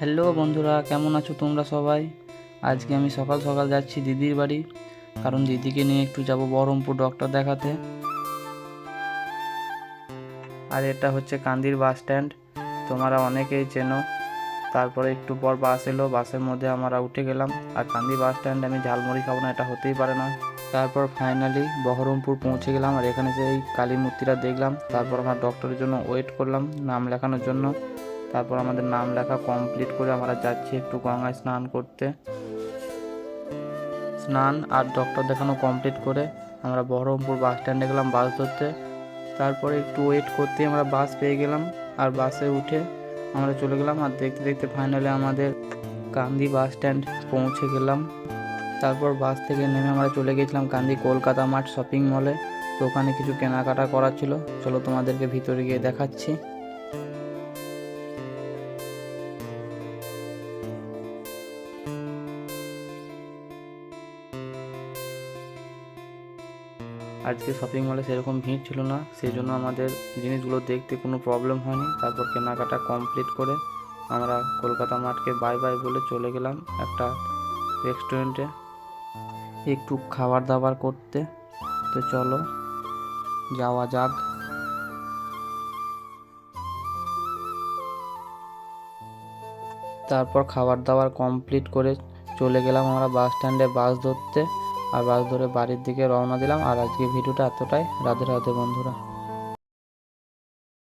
Hello বন্ধুরা, কেমন আছো তোমরা সবাই? আজকে আমি সকাল সকাল যাচ্ছি দিদির বাড়ি, কারণ দিদিকে নিয়ে একটু যাব বহরমপুর ডক্টর দেখাতে। আর এটা হচ্ছে কান্দির বাস স্ট্যান্ড, তোমরা অনেকেই চেনো। তারপরে একটু পর বাস এলো, বাসের মধ্যে আমরা উঠে গেলাম। আর কান্দি বাস স্ট্যান্ডে আমি ঝালমুড়ি খাবো না, এটা হতেই পারে না। তারপর ফাইনালি বহরমপুর পৌঁছে গেলাম, আর এখানে সেই কালী মূর্তিটা দেখলাম। তারপর আমরা ডক্টরের জন্য ওয়েট করলাম নাম লেখানোর জন্য। তারপর আমাদের নাম লেখা কমপ্লিট করে আমরা যাচ্ছি একটু গঙ্গায় স্নান করতে। স্নান আর ডক্টর দেখানো কমপ্লিট করে আমরা বহরমপুর বাস স্ট্যান্ডে গেলাম বাস ধরতে। তারপরে একটু ওয়েট করতে আমরা বাস পেয়ে গেলাম, আর বাসে উঠে আমরা চলে গেলাম। আর দেখতে দেখতে ফাইনালি আমাদের কান্দি বাস স্ট্যান্ড পৌঁছে গেলাম। তারপর বাস থেকে নেমে আমরা চলে গেছিলাম কান্দি কলকাতা মার্ট শপিং মলে। তো ওখানে কিছু কেনাকাটা করার ছিল, চলো তোমাদেরকে ভিতরে গিয়ে দেখাচ্ছি। আজকে শপিং মলে সেরকম ভিড় ছিল না, সেই জন্য আমাদের জিনিসগুলো দেখতে কোনো প্রবলেম হয়নি। তারপর কেনাকাটা কমপ্লিট করে আমরা কলকাতা মার্টকে বাই বাই বলে চলে গেলাম একটা রেস্টুরেন্টে একটু খাবার দাবার করতে। তো চলো যাওয়া যাক। তারপর খাবার দাবার কমপ্লিট করে চলে গেলাম আমরা বাস স্ট্যান্ডে বাস ধরতে। আর বাস ধরে বাড়ির দিকে রওনা দিলাম। আর আজকে ভিডিওটা এতটাই। রাধে রাধে বন্ধুরা।